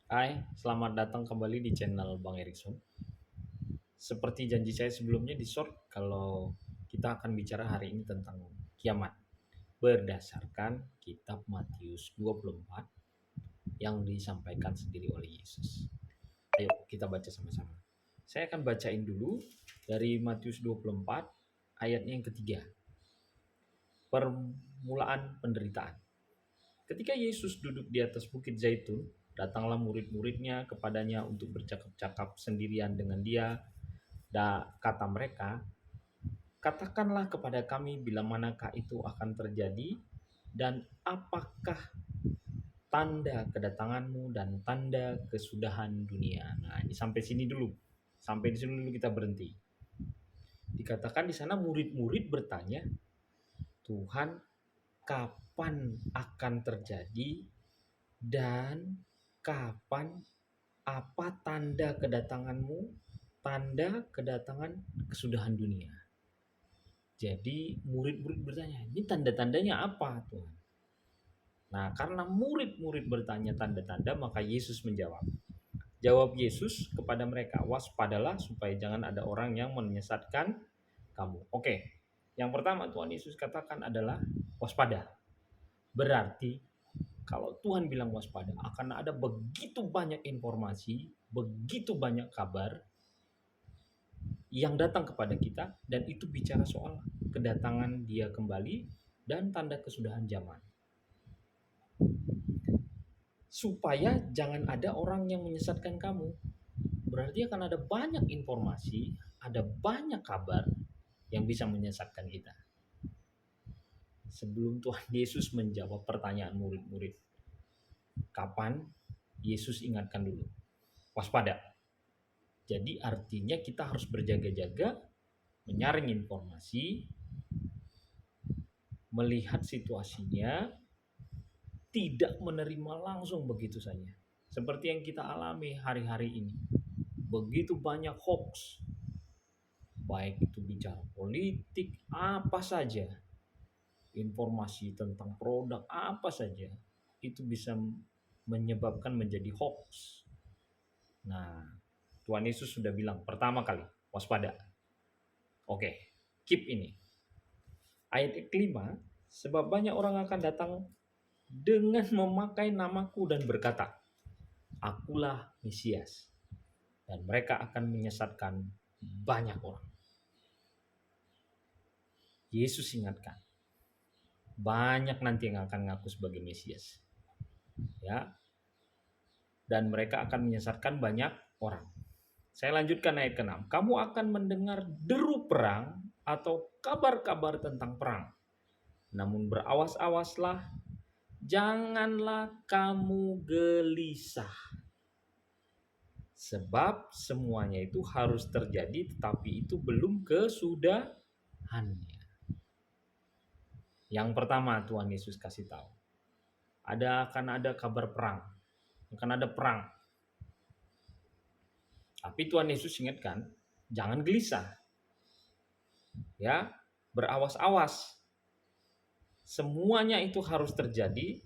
Hai, selamat datang kembali di channel Bang Erikson. Seperti janji saya sebelumnya di short, kalau kita akan bicara hari ini tentang kiamat berdasarkan kitab Matius 24 yang disampaikan sendiri oleh Yesus. Ayo kita baca sama-sama. Saya akan bacain dulu dari Matius 24 ayatnya yang ketiga. Permulaan penderitaan. Ketika Yesus duduk di atas bukit Zaitun, datanglah murid-muridnya kepadanya untuk bercakap-cakap sendirian dengan dia. Kata mereka, katakanlah kepada kami bila manakah itu akan terjadi dan apakah tanda kedatanganmu dan tanda kesudahan dunia. Nah, ini sampai sini dulu. Sampai di sini dulu kita berhenti. Dikatakan di sana murid-murid bertanya, Tuhan, kapan akan terjadi dan kapan apa tanda kedatanganmu, tanda kedatangan kesudahan dunia. Jadi murid-murid bertanya, ini tanda-tandanya apa Tuhan? Nah, karena murid-murid bertanya tanda-tanda, maka Yesus menjawab. Jawab Yesus kepada mereka, waspadalah supaya jangan ada orang yang menyesatkan kamu. Oke, yang pertama Tuhan Yesus katakan adalah waspada. Berarti kalau Tuhan bilang waspada, akan ada begitu banyak informasi, begitu banyak kabar yang datang kepada kita, dan itu bicara soal kedatangan dia kembali dan tanda kesudahan zaman. Supaya jangan ada orang yang menyesatkan kamu. Berarti akan ada banyak informasi, ada banyak kabar yang bisa menyesatkan kita. Sebelum Tuhan Yesus menjawab pertanyaan murid-murid, kapan? Yesus ingatkan dulu, waspada. Jadi artinya kita harus berjaga-jaga, menyaring informasi, melihat situasinya, tidak menerima langsung begitu saja. Seperti yang kita alami hari-hari ini. Begitu banyak hoax, baik itu bicara politik, apa saja, informasi tentang produk, apa saja, itu bisa menyebabkan menjadi hoax. Nah, Tuhan Yesus sudah bilang pertama kali, waspada. Oke, keep ini. Ayat kelima, sebab banyak orang akan datang dengan memakai namaku dan berkata, akulah Mesias. Dan mereka akan menyesatkan banyak orang. Yesus ingatkan, banyak nanti yang akan ngaku sebagai Mesias. Ya. Dan mereka akan menyesatkan banyak orang. Saya lanjutkan ayat ke-6. Kamu akan mendengar deru perang atau kabar-kabar tentang perang. Namun berawas-awaslah, janganlah kamu gelisah. Sebab semuanya itu harus terjadi, tetapi itu belum kesudahannya. Yang pertama Tuhan Yesus kasih tahu, akan ada kabar perang, akan ada perang. Tapi Tuhan Yesus ingatkan, jangan gelisah. Ya, berawas-awas. Semuanya itu harus terjadi,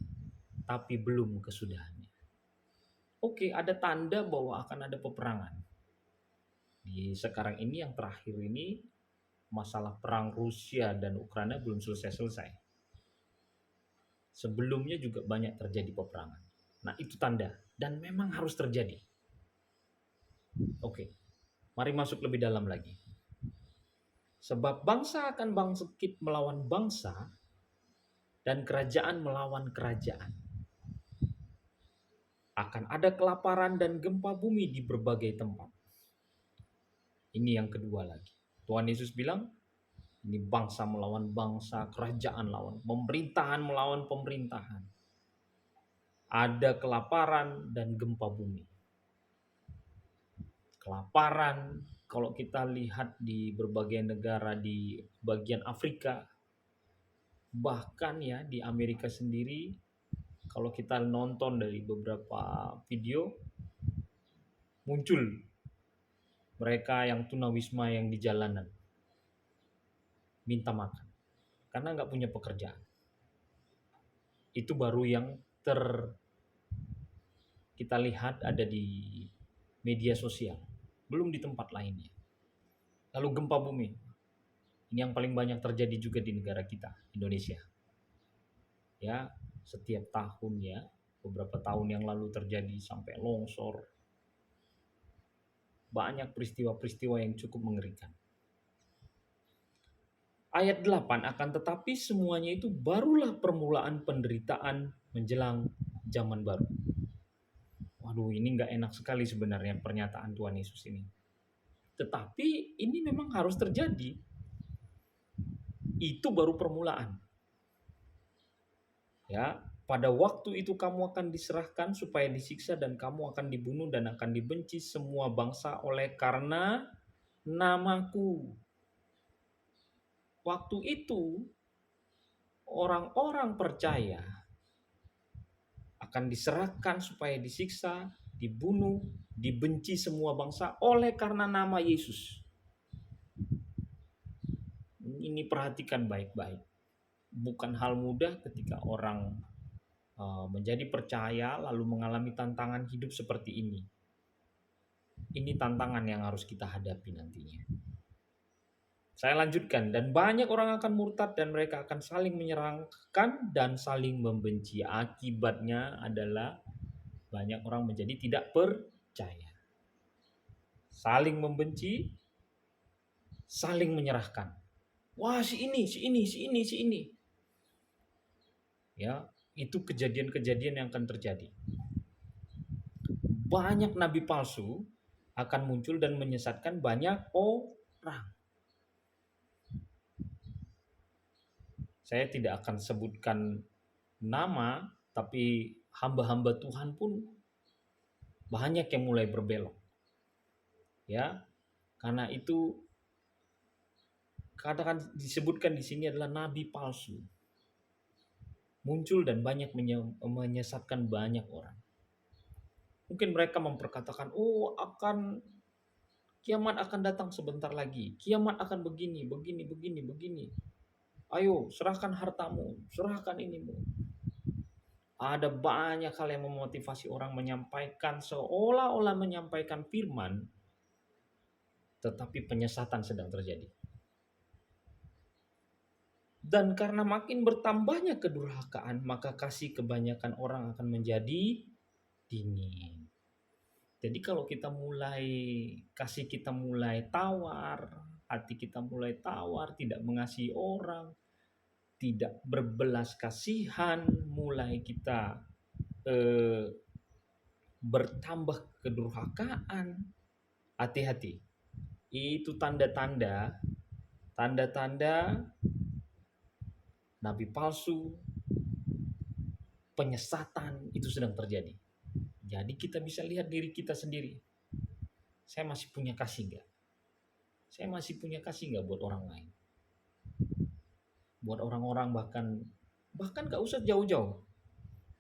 tapi belum kesudahannya. Oke, ada tanda bahwa akan ada peperangan. Di sekarang ini yang terakhir ini, masalah perang Rusia dan Ukraina belum selesai-selesai. Sebelumnya juga banyak terjadi peperangan. Nah, itu tanda. Dan memang harus terjadi. Oke, mari masuk lebih dalam lagi. Sebab bangsa akan bangkit melawan bangsa, dan kerajaan melawan kerajaan. Akan ada kelaparan dan gempa bumi di berbagai tempat. Ini yang kedua lagi. Tuhan Yesus bilang, ini bangsa melawan bangsa, kerajaan lawan pemerintahan, melawan pemerintahan. Ada kelaparan dan gempa bumi. Kelaparan, kalau kita lihat di berbagai negara di bagian Afrika, bahkan ya di Amerika sendiri, kalau kita nonton dari beberapa video, muncul mereka yang tunawisma yang di jalanan minta makan karena nggak punya pekerjaan. Itu baru yang kita lihat ada di media sosial, belum di tempat lainnya. Lalu gempa bumi, ini yang paling banyak terjadi juga di negara kita, Indonesia. Ya, setiap tahun ya, beberapa tahun yang lalu terjadi sampai longsor. Banyak peristiwa-peristiwa yang cukup mengerikan. Ayat 8, akan tetapi semuanya itu barulah permulaan penderitaan menjelang zaman baru. Waduh, ini nggak enak sekali sebenarnya pernyataan Tuhan Yesus ini. Tetapi ini memang harus terjadi. Itu baru permulaan. Ya, pada waktu itu kamu akan diserahkan supaya disiksa dan kamu akan dibunuh dan akan dibenci semua bangsa oleh karena namaku. Waktu itu orang-orang percaya akan diserahkan supaya disiksa, dibunuh, dibenci semua bangsa oleh karena nama Yesus. Ini perhatikan baik-baik. Bukan hal mudah ketika orang menjadi percaya lalu mengalami tantangan hidup seperti ini. Ini tantangan yang harus kita hadapi nantinya. Saya lanjutkan, dan banyak orang akan murtad dan mereka akan saling menyerangkan dan saling membenci. Akibatnya adalah banyak orang menjadi tidak percaya. Saling membenci, saling menyerahkan. Wah, si ini. Ya, itu kejadian-kejadian yang akan terjadi. Banyak nabi palsu akan muncul dan menyesatkan banyak orang. Saya tidak akan sebutkan nama, tapi hamba-hamba Tuhan pun banyak yang mulai berbelok. Ya, karena itu katakan disebutkan di sini adalah nabi palsu. Muncul dan banyak menyesatkan banyak orang. Mungkin mereka memperkatakan, oh kiamat akan datang sebentar lagi. Kiamat akan begini. Ayo, serahkan hartamu, serahkan inimu. Ada banyak hal yang memotivasi orang menyampaikan seolah-olah menyampaikan firman, tetapi penyesatan sedang terjadi. Dan karena makin bertambahnya kedurhakaan, maka kasih kebanyakan orang akan menjadi dingin. Jadi kalau kasih kita mulai tawar, hati kita mulai tawar, tidak mengasihi orang, tidak berbelas kasihan, mulai kita bertambah kedurhakaan, hati-hati. Itu tanda-tanda nabi palsu, penyesatan itu sedang terjadi. Jadi kita bisa lihat diri kita sendiri. Saya masih punya kasih enggak? Saya masih punya kasih enggak buat orang lain? Buat orang-orang bahkan gak usah jauh-jauh.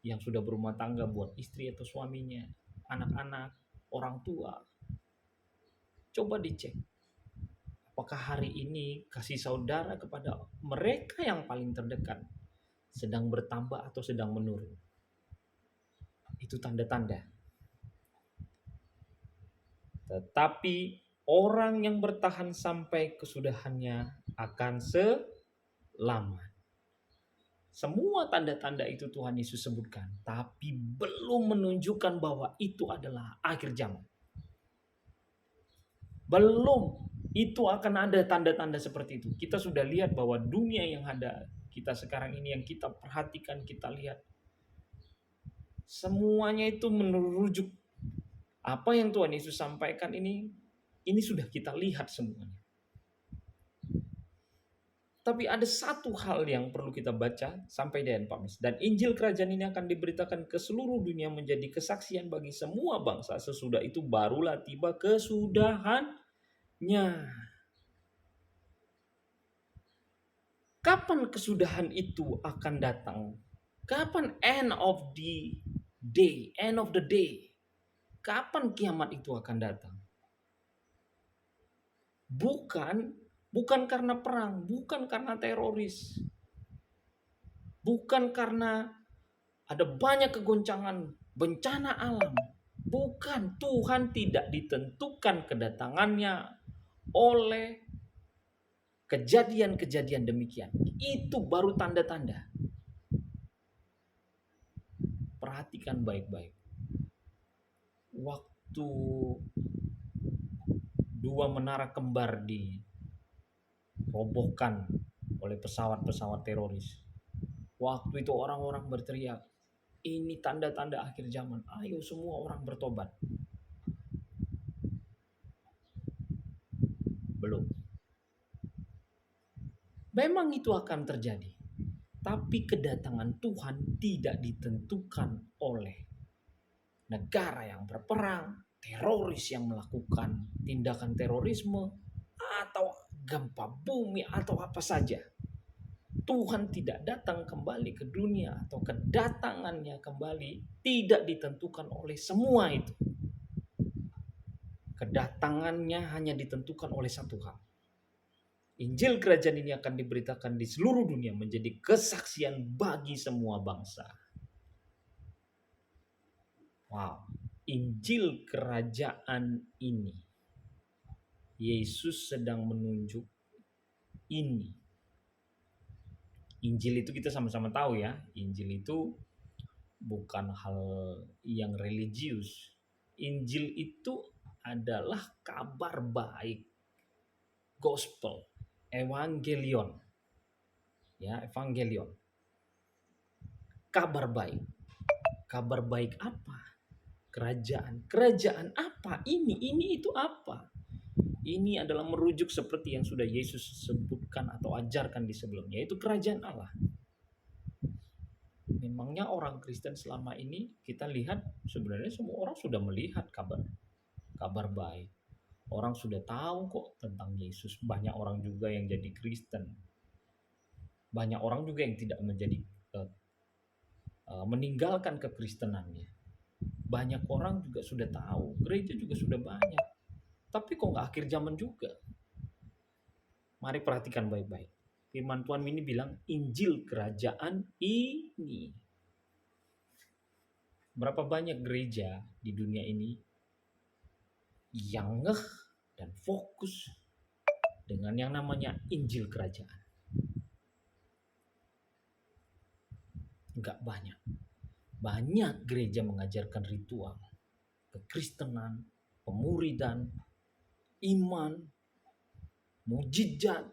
Yang sudah berumah tangga, buat istri atau suaminya, anak-anak, orang tua. Coba dicek. Apakah hari ini kasih saudara kepada mereka yang paling terdekat sedang bertambah atau sedang menurun? Itu tanda-tanda. Tetapi orang yang bertahan sampai kesudahannya akan selamat. Semua tanda-tanda itu Tuhan Yesus sebutkan, tapi belum menunjukkan bahwa itu adalah akhir zaman. Belum. Itu akan ada tanda-tanda seperti itu. Kita sudah lihat bahwa dunia yang ada kita sekarang ini, yang kita perhatikan, kita lihat, semuanya itu merujuk apa yang Tuhan Yesus sampaikan ini sudah kita lihat semuanya. Tapi ada satu hal yang perlu kita baca sampai di ayat 14. Dan Injil Kerajaan ini akan diberitakan ke seluruh dunia menjadi kesaksian bagi semua bangsa. Sesudah itu barulah tiba kesudahannya. Kapan kesudahan itu akan datang? Kapan end of the day? Kapan kiamat itu akan datang? Bukan karena perang, bukan karena teroris. Bukan karena ada banyak kegoncangan bencana alam. Bukan, Tuhan tidak ditentukan kedatangannya oleh kejadian-kejadian demikian. Itu baru tanda-tanda. Perhatikan baik-baik. Waktu dua menara kembar dirobohkan oleh pesawat-pesawat teroris. Waktu itu orang-orang berteriak, ini tanda-tanda akhir zaman. Ayo semua orang bertobat. Belum. Memang itu akan terjadi. Tapi kedatangan Tuhan tidak ditentukan oleh negara yang berperang, teroris yang melakukan tindakan terorisme, atau gempa bumi, atau apa saja. Tuhan tidak datang kembali ke dunia atau kedatangannya kembali tidak ditentukan oleh semua itu. Kedatangannya hanya ditentukan oleh satu hal. Injil kerajaan ini akan diberitakan di seluruh dunia menjadi kesaksian bagi semua bangsa. Wow, Injil kerajaan ini. Yesus sedang menunjuk ini. Injil itu kita sama-sama tahu ya, Injil itu bukan hal yang religius. Injil itu adalah kabar baik, gospel, evangelion. Ya, evangelion. Kabar baik. Kabar baik apa? Kerajaan. Kerajaan apa? Ini itu apa? Ini adalah merujuk seperti yang sudah Yesus sebutkan atau ajarkan di sebelumnya, yaitu kerajaan Allah. Memangnya orang Kristen selama ini kita lihat sebenarnya semua orang sudah melihat kabar baik. Orang sudah tahu kok tentang Yesus. Banyak orang juga yang jadi Kristen. Banyak orang juga yang tidak meninggalkan kekristenannya. Banyak orang juga sudah tahu, gereja juga sudah banyak. Tapi kok nggak akhir zaman juga? Mari perhatikan baik-baik. Firman Tuhan ini bilang Injil kerajaan ini. Berapa banyak gereja di dunia ini yang ngeh dan fokus dengan yang namanya Injil kerajaan? Enggak banyak. Banyak gereja mengajarkan ritual, kekristenan, pemuridan, iman, mujizat,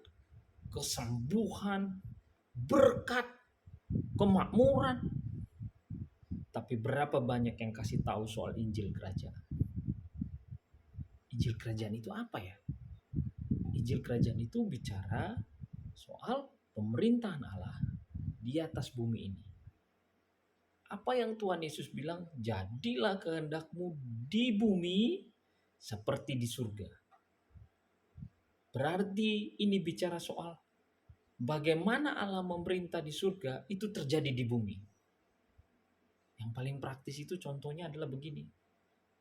kesembuhan, berkat, kemakmuran. Tapi berapa banyak yang kasih tahu soal Injil kerajaan? Injil kerajaan itu apa ya? Injil kerajaan itu bicara soal pemerintahan Allah di atas bumi ini. Apa yang Tuhan Yesus bilang? Jadilah kehendakmu di bumi seperti di surga. Berarti ini bicara soal bagaimana Allah memerintah di surga itu terjadi di bumi. Yang paling praktis itu contohnya adalah begini.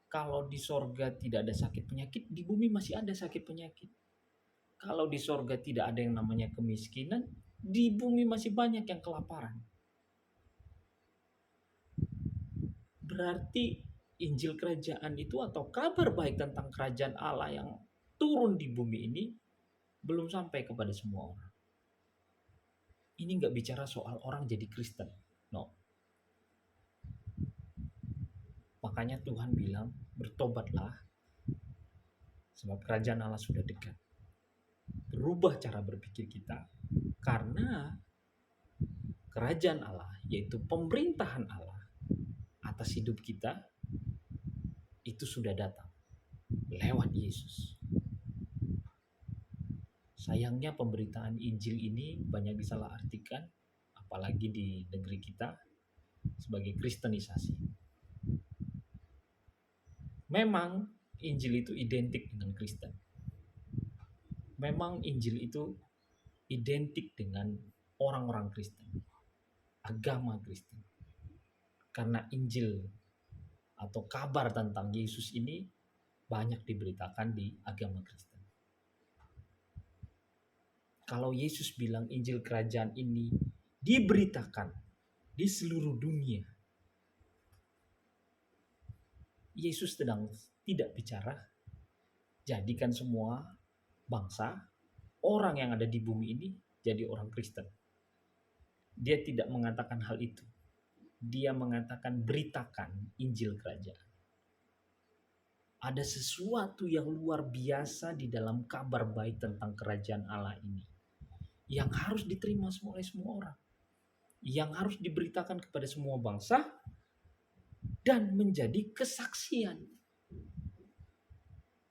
Kalau di sorga tidak ada sakit penyakit, di bumi masih ada sakit penyakit. Kalau di sorga tidak ada yang namanya kemiskinan, di bumi masih banyak yang kelaparan. Berarti Injil kerajaan itu atau kabar baik tentang kerajaan Allah yang turun di bumi ini belum sampai kepada semua orang. Ini nggak bicara soal orang jadi Kristen. No. Makanya Tuhan bilang, bertobatlah sebab kerajaan Allah sudah dekat. Berubah cara berpikir kita karena kerajaan Allah, yaitu pemerintahan Allah atas hidup kita, itu sudah datang lewat Yesus. Sayangnya pemberitaan Injil ini banyak disalahartikan, apalagi di negeri kita, sebagai kristenisasi. Memang Injil itu identik dengan Kristen. Memang Injil itu identik dengan orang-orang Kristen, agama Kristen. Karena Injil atau kabar tentang Yesus ini banyak diberitakan di agama Kristen. Kalau Yesus bilang Injil kerajaan ini diberitakan di seluruh dunia, Yesus sedang tidak bicara, jadikan semua bangsa, orang yang ada di bumi ini jadi orang Kristen. Dia tidak mengatakan hal itu. Dia mengatakan beritakan Injil kerajaan. Ada sesuatu yang luar biasa di dalam kabar baik tentang kerajaan Allah ini, yang harus diterima oleh semua orang, yang harus diberitakan kepada semua bangsa, dan menjadi kesaksian.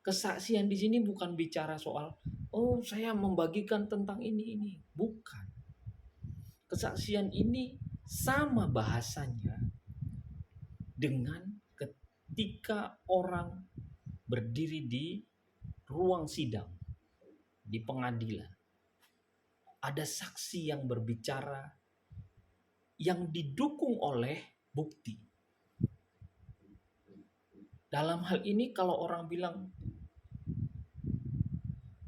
Kesaksian di sini bukan bicara soal, oh saya membagikan tentang ini. Bukan. Kesaksian ini sama bahasanya dengan ketika orang berdiri di ruang sidang, di pengadilan. Ada saksi yang berbicara yang didukung oleh bukti. Dalam hal ini kalau orang bilang,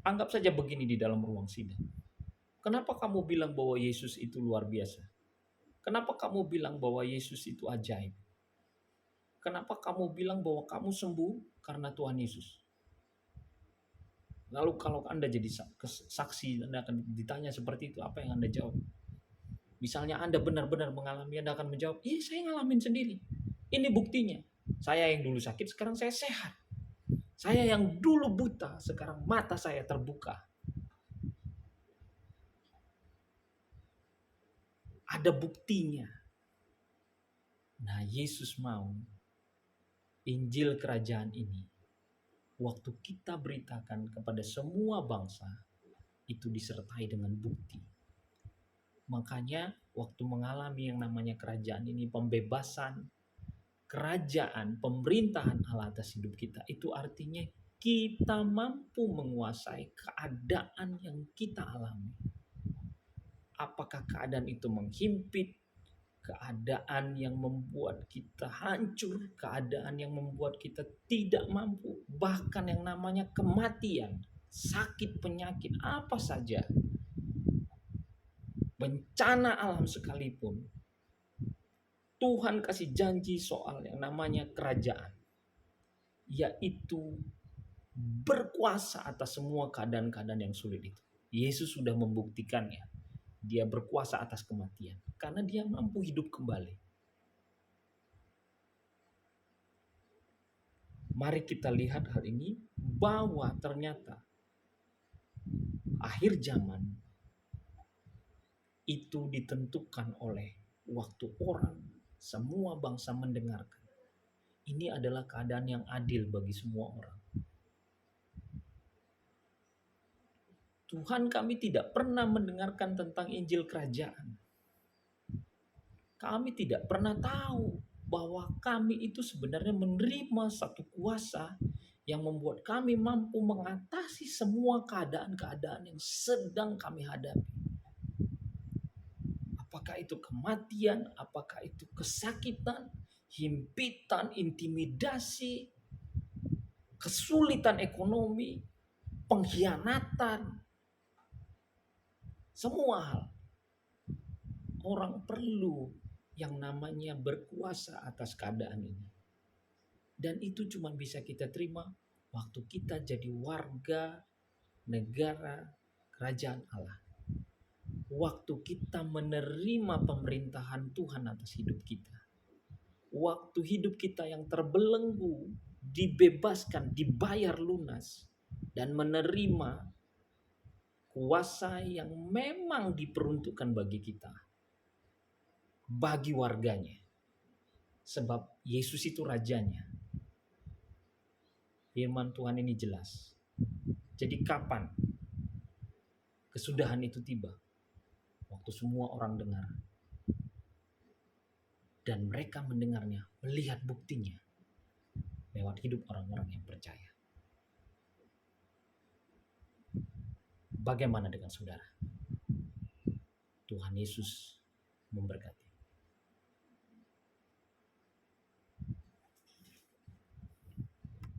anggap saja begini di dalam ruang sidang. Kenapa kamu bilang bahwa Yesus itu luar biasa? Kenapa kamu bilang bahwa Yesus itu ajaib? Kenapa kamu bilang bahwa kamu sembuh karena Tuhan Yesus? Lalu kalau Anda jadi saksi, Anda akan ditanya seperti itu, apa yang Anda jawab? Misalnya Anda benar-benar mengalami, Anda akan menjawab, iya saya ngalamin sendiri. Ini buktinya. Saya yang dulu sakit, sekarang saya sehat. Saya yang dulu buta, sekarang mata saya terbuka. Ada buktinya. Nah, Yesus mau Injil kerajaan ini, waktu kita beritakan kepada semua bangsa, itu disertai dengan bukti. Makanya waktu mengalami yang namanya kerajaan ini, pembebasan, kerajaan, pemerintahan Allah atas hidup kita, itu artinya kita mampu menguasai keadaan yang kita alami. Apakah keadaan itu menghimpit, keadaan yang membuat kita hancur, keadaan yang membuat kita tidak mampu, bahkan yang namanya kematian, sakit, penyakit, apa saja, bencana alam sekalipun, Tuhan kasih janji soal yang namanya kerajaan, yaitu berkuasa atas semua keadaan-keadaan yang sulit itu. Yesus sudah membuktikannya. Dia berkuasa atas kematian karena dia mampu hidup kembali. Mari kita lihat hal ini, bahwa ternyata akhir zaman itu ditentukan oleh waktu orang, semua bangsa mendengarkan. Ini adalah keadaan yang adil bagi semua orang. Tuhan, kami tidak pernah mendengarkan tentang Injil kerajaan. Kami tidak pernah tahu bahwa kami itu sebenarnya menerima satu kuasa yang membuat kami mampu mengatasi semua keadaan-keadaan yang sedang kami hadapi. Apakah itu kematian, apakah itu kesakitan, himpitan, intimidasi, kesulitan ekonomi, pengkhianatan, semua hal. Orang perlu yang namanya berkuasa atas keadaan ini. Dan itu cuma bisa kita terima waktu kita jadi warga negara kerajaan Allah. Waktu kita menerima pemerintahan Tuhan atas hidup kita. Waktu hidup kita yang terbelenggu, dibebaskan, dibayar lunas, dan menerima kuasa yang memang diperuntukkan bagi kita, bagi warganya. Sebab Yesus itu rajanya. Firman Tuhan ini jelas. Jadi kapan kesudahan itu tiba? Waktu semua orang dengar. Dan mereka mendengarnya, melihat buktinya lewat hidup orang-orang yang percaya. Bagaimana dengan saudara? Tuhan Yesus memberkati.